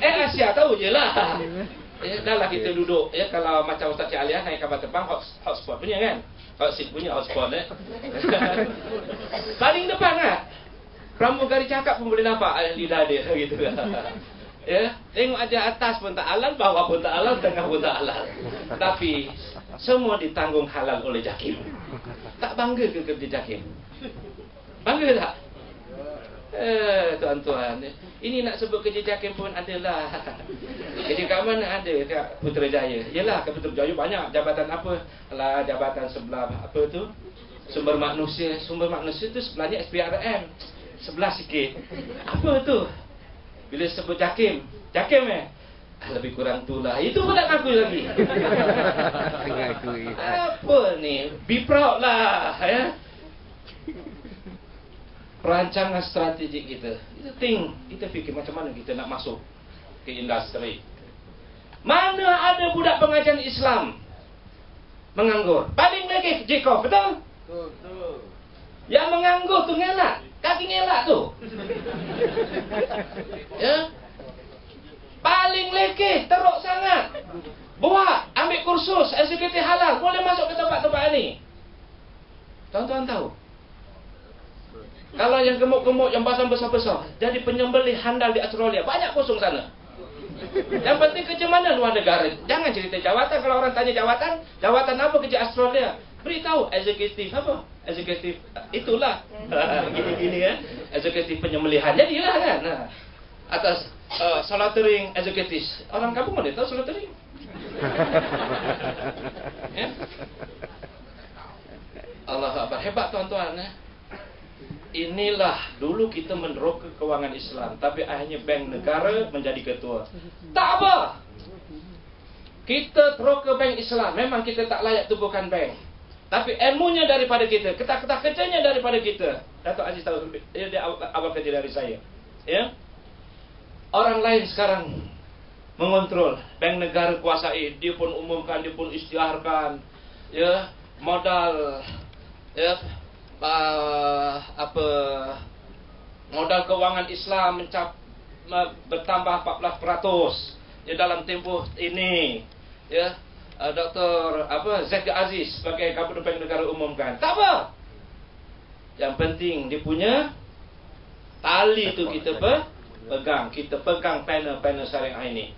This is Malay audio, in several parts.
Asia tahu je lah. Dah lah kita duduk, kalau macam Ustaz Cik Alia naik kapal terbang, hotspot punya kan? Hot seat punya hotspot paling depan lah. Pramugari cakap pun boleh nampak lidah dia gitu. Tengok aja atas pun tak halal, bawah pun tak halal, tengah pun tak halal. Tapi semua ditanggung halal oleh JAKIM. Tak bangga ke kerja JAKIM? Bangga tak? Tuan-tuan, ini nak sebut kerja JAKIM pun adalah. Kerja kat mana ada? Kat Putrajaya. Yelah, kat Putrajaya banyak jabatan apa? Lah jabatan sebelah apa tu? Sumber manusia. Sumber manusia tu sebelahnya SPRM. Sebelah sikit. Apa tu? Bila sebut JAKIM, lebih kurang tu lah. Itu pun tak ngaku lagi. Apa ni? Be proud lah, Perancangan strategik kita. Kita fikir macam mana kita nak masuk ke industri. Mana ada budak pengajian Islam menganggur? Paling lagi Jeko, betul? Betul. Yang menganggur tu ngelak. Kaki ngelak tu. Paling lekeh, teruk sangat. Buat, ambil kursus eksekutif halal, boleh masuk ke tempat-tempat ni. Tuan-tuan tahu? Kalau yang gemuk-gemuk, yang badan besar-besar, jadi penyembelih handal di Australia, banyak kosong sana. Yang penting kerja mana luar negara. Jangan cerita jawatan. Kalau orang tanya jawatan apa kerja Australia? Beritahu eksekutif apa? Eksekutif itulah. Gini-gini eksekutif penyembelihan. Jadilah kan. Atas slaughtering eksekutif. Orang kampung mana tahu slaughtering? Allah Akbar. Hebat tuan-tuan. Inilah dulu kita meneroka kewangan Islam, tapi akhirnya bank negara menjadi ketua. Tak apa. Kita teroka bank Islam. Memang kita tak layak tubuhkan bank. Tapi ilmunya daripada kita, ketah-ketah kerjanya daripada kita. Datuk Aziz tahu, dia awal kerja dari saya. Orang lain sekarang mengontrol. Bank negara kuasai, dia pun umumkan, dia pun isytiharkan. Modal modal kewangan Islam bertambah 14% dalam tempoh ini. Dr. Zaid Aziz sebagai Gubernur Bank Negara umumkan. Tak apa. Yang penting dia punya tali tu kita pegang. Kita pegang panel syariah ini.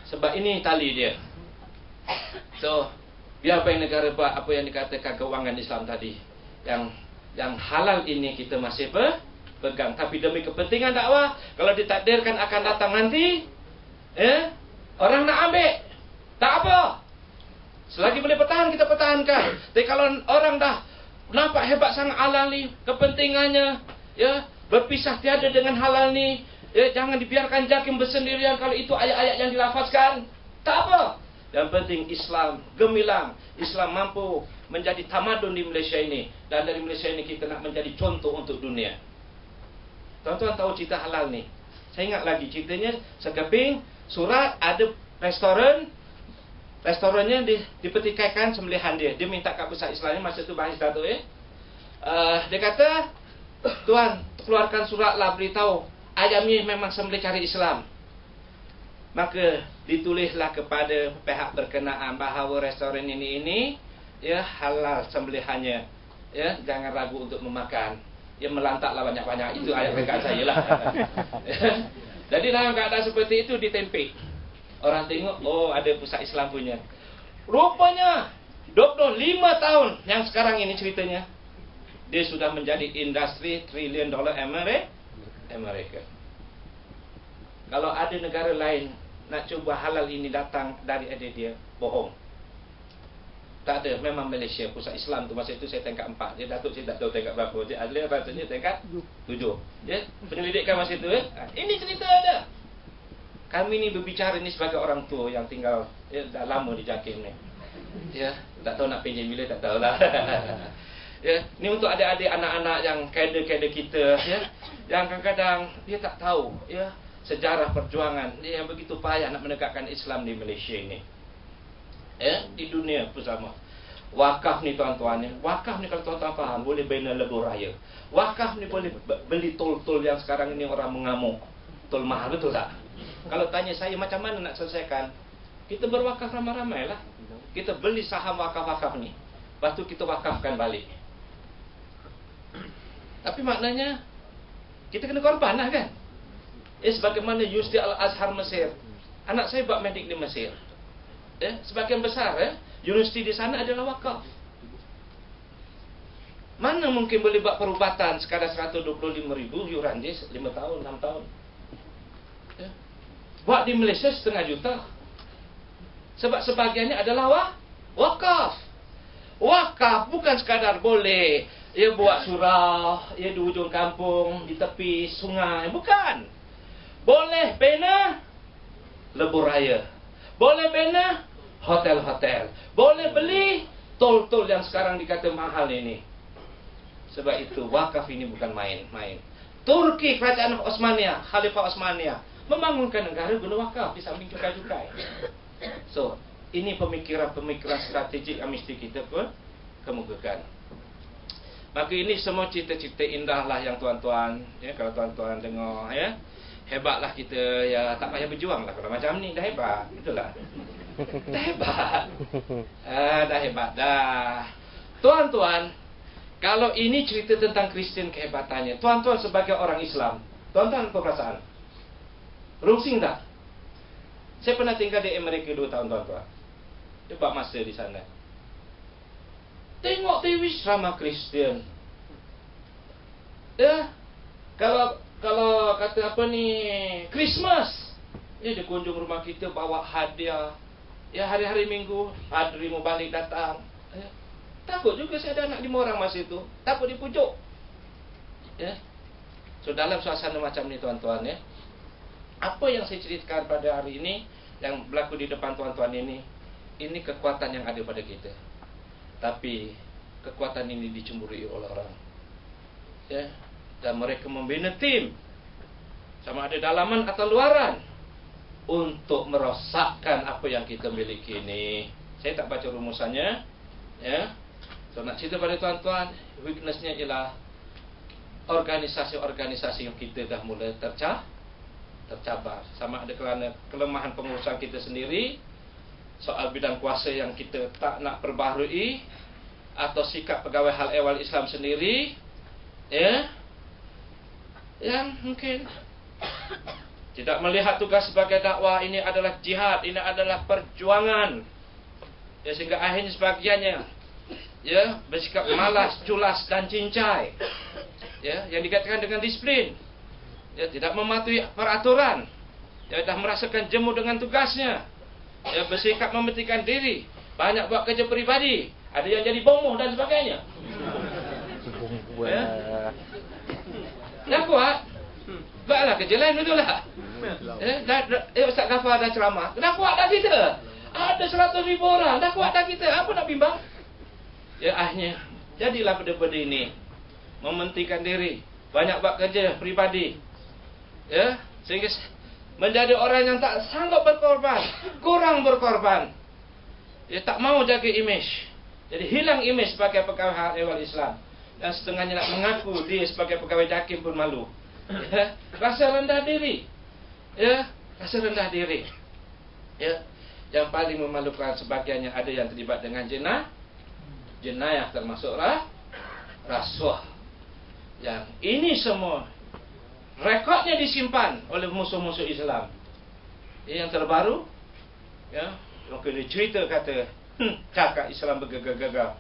Sebab ini tali dia. So, biar Bank Negara buat apa yang dikatakan kewangan Islam tadi. Yang halal ini kita masih pegang. Tapi demi kepentingan dakwah, kalau ditakdirkan akan datang nanti, orang nak ambil. Tak apa. Selagi boleh pertahan, kita pertahankan. Tapi kalau orang dah nampak hebat sangat halal ni, kepentingannya, berpisah tiada dengan halal ni, jangan dibiarkan JAKIM bersendirian kalau itu ayat-ayat yang dilafazkan. Tak apa. Yang penting Islam gemilang, Islam mampu menjadi tamadun di Malaysia ini. Dan dari Malaysia ini kita nak menjadi contoh untuk dunia. Tuan-tuan tahu cerita halal ni? Saya ingat lagi ceritanya, sekeping surat ada restorannya dipertikaikan sembelihan dia. Dia minta kat pusat Islam ni, masa tu bahas Datuk dia kata, tuan keluarkan surat lah, beritahu ayam ni memang sembelih cari Islam. Maka ditulislah kepada pihak berkenaan bahawa restoran ini halal sembelihannya. Jangan ragu untuk memakan. Melantaklah banyak-banyak. Itu ayat dekat saya lah. Jadi dalam keadaan seperti itu ditempik. Orang tengok, oh ada pusat Islam punya. Rupanya 25 tahun yang sekarang ini ceritanya, dia sudah menjadi industri $1 trillion Amerika. Kalau ada negara lain nak cuba halal ini datang dari dia, bohong. Tak ada, memang Malaysia pusat Islam tu masa itu saya tingkat 4. Dia Datuk saya tak tahu tingkat berapa. Dia Adli rasanya tingkat 7. Penyelidikan masa itu ini cerita ada. Kami ni berbicara ni sebagai orang tua yang tinggal dah lama di JAKIM ni. Tak tahu nak pinjam bila, tak tahulah. Ni untuk adik-adik anak-anak yang kader-kader kita yang kadang-kadang dia tak tahu sejarah perjuangan dia yang begitu payah nak menegakkan Islam di Malaysia ini. Di dunia pun sama. Wakaf ni tuan-tuan ya. Wakaf ni kalau tuan-tuan faham, boleh bina lebuh raya. Wakaf ni boleh beli tol-tol yang sekarang ini orang mengamuk. Tol mahal, betul tak? Kalau tanya saya macam mana nak selesaikan, kita berwakaf ramai-ramai lah. Kita beli saham wakaf-wakaf ni, lepas tu kita wakafkan balik. Tapi maknanya kita kena korban lah kan. Sebagaimana Yusdi Al-Azhar Mesir. Anak saya buat medik di Mesir. Sebagian besar universiti di sana adalah wakaf. Mana mungkin boleh buat perubatan sekadar 125,000 yuran dia 5 tahun, 6 tahun. Buat di Malaysia 500,000 juta. Sebab sebagiannya adalah wakaf. Wakaf bukan sekadar boleh buat surau di ujung kampung, di tepi sungai. Bukan. Boleh bina lebuh raya. Boleh bina hotel-hotel. Boleh beli tol-tol yang sekarang dikata mahal ini. Sebab itu wakaf ini bukan main-main. Turki, kerajaan Osmania, Khalifah Osmania, membangunkan negara guna wakaf di samping cukai-cukai. So, ini pemikiran-pemikiran strategik yang mesti kita kemukakan. Maka ini semua cerita-cerita indah lah yang tuan-tuan, kalau tuan-tuan dengar, hebatlah kita, tak payah berjuang lah. Kalau macam ni dah hebat, itulah. Dah hebat. Dah hebat dah. Tuan-tuan, kalau ini cerita tentang Kristian kehebatannya, tuan-tuan sebagai orang Islam, tuan-tuan apa perasaan? Rungsing tak? Saya pernah tinggal di Amerika 2 tahun, tuan-tuan. Dia masa di sana. Tengok TV drama Kristian. Kalau kata apa ni, Christmas, dia kunjung rumah kita bawa hadiah. Hari-hari Minggu padri mau balik datang. Takut juga saya ada anak 5 orang masa itu. Takut dipujuk. So dalam suasana macam ni tuan-tuan apa yang saya ceritakan pada hari ini, yang berlaku di depan tuan-tuan ini kekuatan yang ada pada kita. Tapi kekuatan ini dicemburi oleh orang. Dan mereka membina tim, sama ada dalaman atau luaran, untuk merosakkan apa yang kita miliki ini. Saya tak baca rumusannya. So nak cerita pada tuan-tuan, weaknessnya ialah organisasi-organisasi yang kita dah mula tercabar. Sama ada kerana kelemahan pengurusan kita sendiri, soal bidang kuasa yang kita tak nak perbaharui, atau sikap pegawai hal ehwal Islam sendiri, yang mungkin tidak melihat tugas sebagai dakwah ini adalah jihad, ini adalah perjuangan, sehingga akhirnya sebagiannya bersikap malas, culas dan cincai, yang dikatakan dengan disiplin, tidak mematuhi peraturan, dah merasakan jemu dengan tugasnya, bersikap mementingkan diri, banyak buat kerja peribadi, ada yang jadi bomoh dan sebagainya. Dah kuat, buatlah kerja lain, betul tak? Ustaz Ghafar dah ceramah, dah kuat dah kita. Ada 100,000 orang, dah kuat dah kita. Apa nak bimbang? Akhirnya jadilah benda-benda ini, mementingkan diri, banyak buat kerja peribadi, sehingga menjadi orang yang tak sanggup berkorban, kurang berkorban, tak mau jaga imej. Jadi hilang imej sebagai pegawai hal ehwal Islam, dan setengahnya nak mengaku dia sebagai pegawai JAKIM pun malu. Rasa rendah diri, rasa rendah diri. Yang paling memalukan, sebagiannya ada yang terlibat dengan jenayah termasuk rasuah. Yang ini semua rekodnya disimpan oleh musuh-musuh Islam. Yang terbaru, maka dia cerita kata, cakap Islam bergegar-gegar,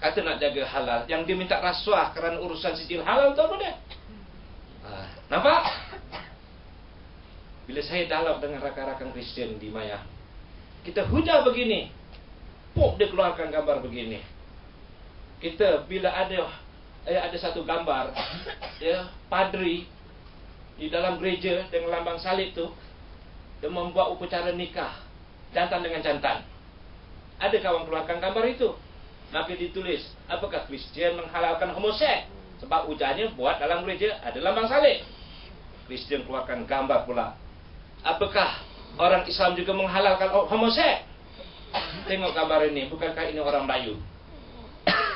kata nak jaga halal, yang dia minta rasuah kerana urusan sijil halal tu apa dia? Nampak? Bila saya dialog dengan rakan-rakan Kristian di Maya, kita hujah begini, dia keluarkan gambar begini. Kita bila ada satu gambar, padri di dalam gereja dengan lambang salib tu, dia membuat upacara nikah jantan dengan jantan. Ada kawan keluarkan gambar itu, maka ditulis, apakah Kristian menghalalkan homoseks? Sebab ujarnya buat dalam gereja ada lambang salib. Kristian keluarkan gambar pula, apakah orang Islam juga menghalalkan homoseks? Tengok gambar ini, bukankah ini orang Melayu?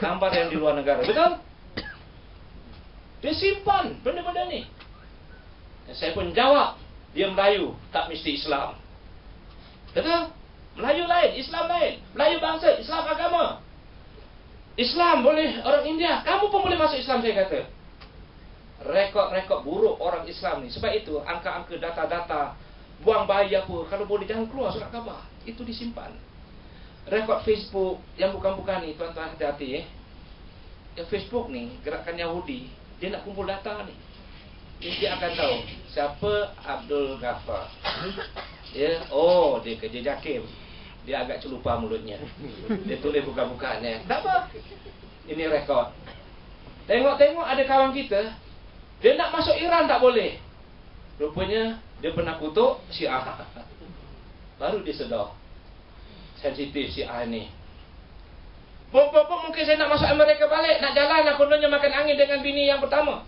gambar yang di luar negara. Betul? Dia simpan benda-benda ni. Saya pun jawab, dia Melayu, tak mesti Islam. Betul? Melayu lain, Islam lain. Melayu bangsa, Islam agama. Islam boleh orang India, kamu pun boleh masuk Islam, saya kata. Rekod-rekod buruk orang Islam ni. Sebab itu, angka-angka data-data, buang bayi apa, kalau boleh jangan keluar surat khabar. Itu disimpan. Rekod Facebook yang bukan-bukan ni, tuan-tuan hati-hati Yang Facebook ni, gerakan Yahudi, dia nak kumpul data ni. Dia akan tahu siapa Abdul Ghaffar. Ya, oh dia kerja JAKIM. Dia agak celupa mulutnya. Dia tulis bukan-bukan tak apa. Ini rekod. Tengok-tengok ada kawan kita, dia nak masuk Iran tak boleh. Rupanya dia pernah kutuk Syiah. Baru dia sedar sensitif Syiah ni. Mungkin saya nak masuk Amerika balik, nak jalan lah kononnya makan angin dengan bini yang pertama.